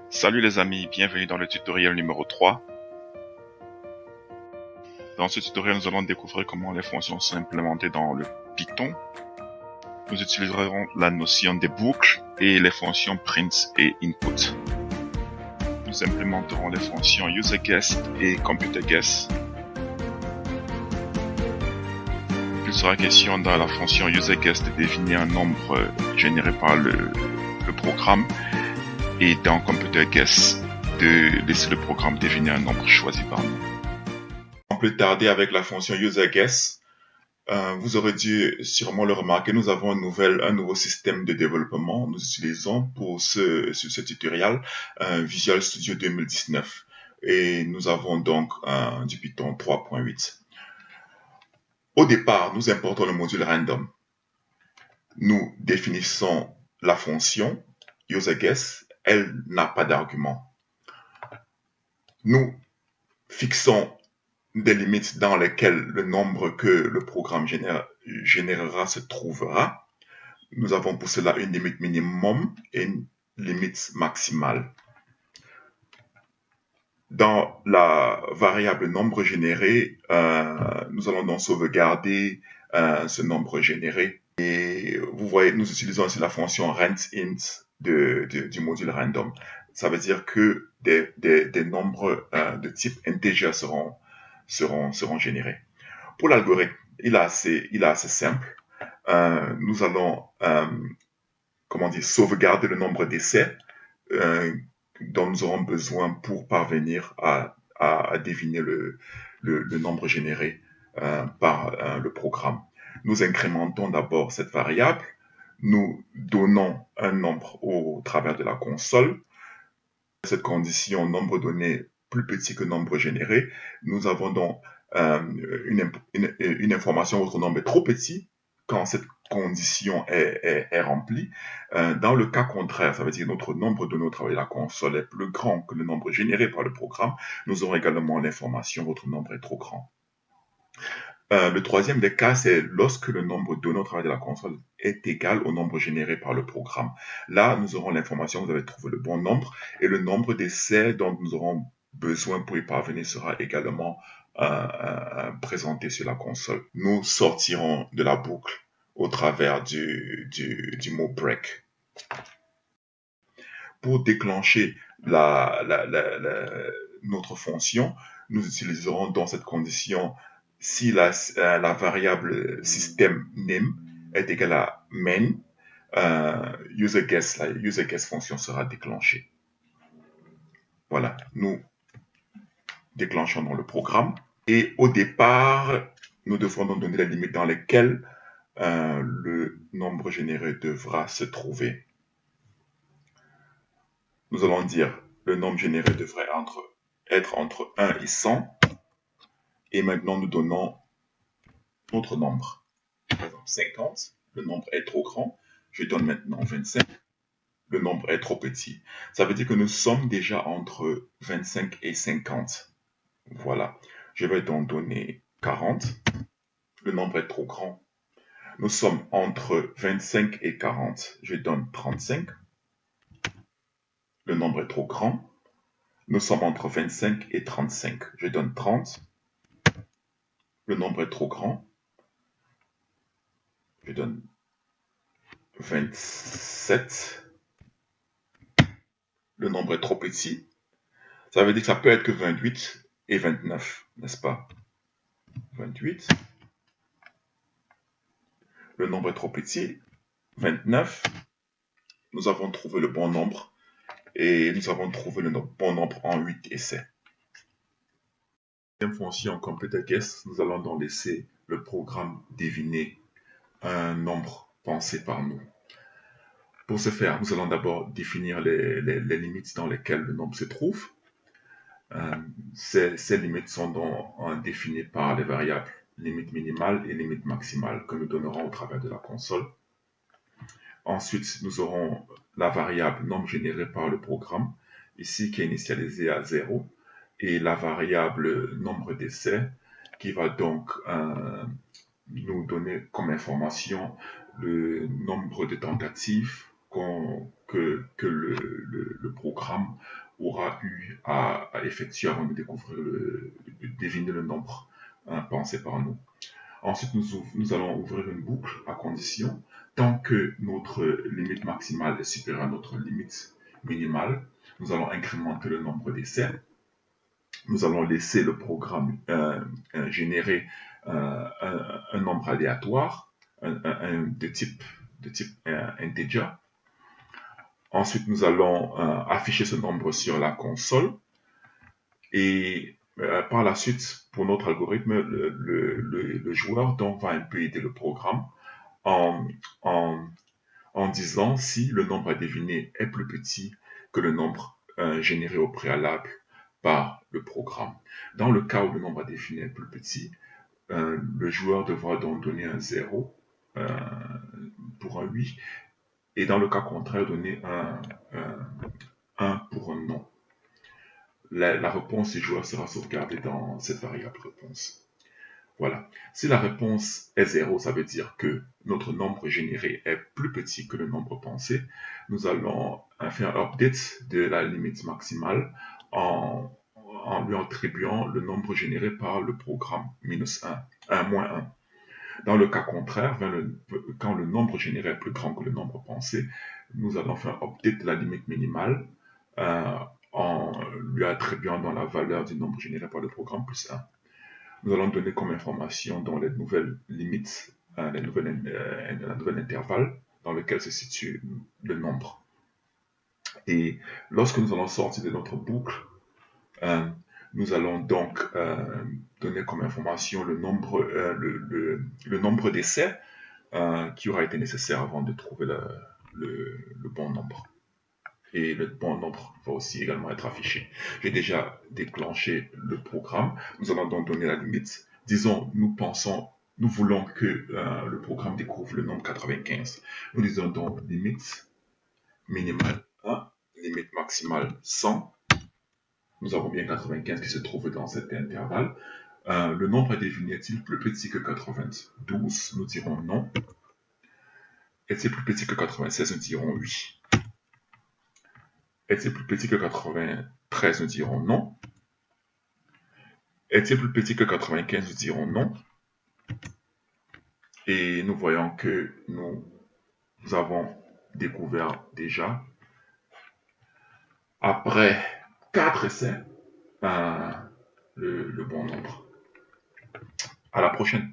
Salut les amis, bienvenue dans le tutoriel numéro 3. Dans ce tutoriel, nous allons découvrir comment les fonctions sont implémentées dans le Python. Nous utiliserons la notion des boucles et les fonctions print et input. Nous implémenterons les fonctions userGuess et computerGuess. Il sera question dans la fonction userGuess de deviner un nombre généré par le programme et dans computerGuess de laisser le programme deviner un nombre choisi par nous. Sans plus tarder avec la fonction userGuess, vous aurez dû sûrement le remarquer, nous avons un nouveau système de développement. Nous utilisons pour ce tutoriel Visual Studio 2019 et nous avons donc du Python 3.8. Au départ, nous importons le module random. Nous définissons la fonction userGuess. Elle n'a pas d'argument. Nous fixons des limites dans lesquelles le nombre que le programme générera se trouvera. Nous avons pour cela une limite minimum et une limite maximale. Dans la variable nombre généré, nous allons donc sauvegarder ce nombre généré. Et vous voyez, nous utilisons aussi la fonction randint du module random. Ça veut dire que des nombres de type integer seront générés. Pour l'algorithme, il est assez simple. Nous allons sauvegarder le nombre d'essais dont nous aurons besoin pour parvenir à deviner le nombre généré par le programme. Nous incrémentons d'abord cette variable, nous donnons un nombre au travers de la console. Cette condition, nombre donné plus petit que nombre généré, nous avons donc une information, votre nombre est trop petit quand cette condition est remplie. Dans le cas contraire, ça veut dire que notre nombre donné au travers de la console est plus grand que le nombre généré par le programme. Nous aurons également l'information, votre nombre est trop grand. Le troisième des cas, c'est lorsque le nombre donné au travers de la console est égal au nombre généré par le programme. Là, nous aurons l'information, vous avez trouvé le bon nombre, et le nombre d'essais dont nous aurons besoin pour y parvenir sera également présenté sur la console. Nous sortirons de la boucle au travers du mot break. Pour déclencher notre fonction, nous utiliserons dans cette condition si la variable system name est égale à main, userGuess fonction sera déclenchée. Voilà, nous déclenchons dans le programme. Et au départ, nous devrons donc donner les limites dans lesquelles le nombre généré devra se trouver. Nous allons dire le nombre généré devrait être entre 1 et 100. Et maintenant, nous donnons notre nombre. Par exemple, 50. Le nombre est trop grand. Je donne maintenant 25. Le nombre est trop petit. Ça veut dire que nous sommes déjà entre 25 et 50. Voilà. Je vais donc donner 40. Le nombre est trop grand. Nous sommes entre 25 et 40. Je donne 35. Le nombre est trop grand. Nous sommes entre 25 et 35. Je donne 30. Le nombre est trop grand. Je donne 27. Le nombre est trop petit. Ça veut dire que ça peut être que 28 et 29, n'est-ce pas? 28. Le nombre est trop petit. 29. Nous avons trouvé le bon nombre. Et nous avons trouvé le bon nombre en 8 essais. Deuxième fonction computerGuess, nous allons donc laisser le programme deviner un nombre pensé par nous. Pour ce faire, nous allons d'abord définir les limites dans lesquelles le nombre se trouve. Ces limites sont donc définies par les variables limite minimale et limite maximale que nous donnerons au travers de la console. Ensuite, nous aurons la variable nombre généré par le programme, ici qui est initialisée à 0, et la variable nombre d'essais qui va donc nous donner comme information le nombre de tentatives que le programme aura eu à effectuer avant de découvrir de deviner le nombre pensé par nous. Ensuite, nous allons ouvrir une boucle à condition, tant que notre limite maximale est supérieure à notre limite minimale, nous allons incrémenter le nombre d'essais. Nous allons laisser le programme générer un nombre aléatoire de type integer. Ensuite, nous allons afficher ce nombre sur la console. Et par la suite, pour notre algorithme, le joueur donc va un peu aider le programme en, en, en disant si le nombre à deviner est plus petit que le nombre généré au préalable par le programme. Dans le cas où le nombre à deviner est plus petit, le joueur devra donc donner un 0 pour un oui, et dans le cas contraire, donner un pour un non. La réponse du joueur sera sauvegardée dans cette variable réponse. Voilà. Si la réponse est 0, ça veut dire que notre nombre généré est plus petit que le nombre pensé. Nous allons faire un update de la limite maximale en lui attribuant le nombre généré par le programme, minus 1, moins 1. Dans le cas contraire, quand le nombre généré est plus grand que le nombre pensé, nous allons faire un update de la limite minimale en lui attribuant dans la valeur du nombre généré par le programme plus 1. Nous allons donner comme information dans les nouvelles limites, la nouvelle intervalle dans lequel se situe le nombre. Et lorsque nous allons sortir de notre boucle, nous allons donc donner comme information le nombre d'essais qui aura été nécessaire avant de trouver le bon nombre. Et le bon nombre va aussi également être affiché. J'ai déjà déclenché le programme. Nous allons donc donner la limite. Disons, nous voulons que le programme découvre le nombre 95. Nous disons donc limite minimale 1, limite maximale 100. Nous avons bien 95 qui se trouve dans cet intervalle. Le nombre à deviner est-il plus petit que 92? Nous dirons non. Est-il plus petit que 96? Nous dirons oui. Est-il plus petit que 93? Nous dirons non. Est-il plus petit que 95? Nous dirons non. Et nous voyons que nous avons découvert déjà, après 4 essais, le bon nombre. À la prochaine.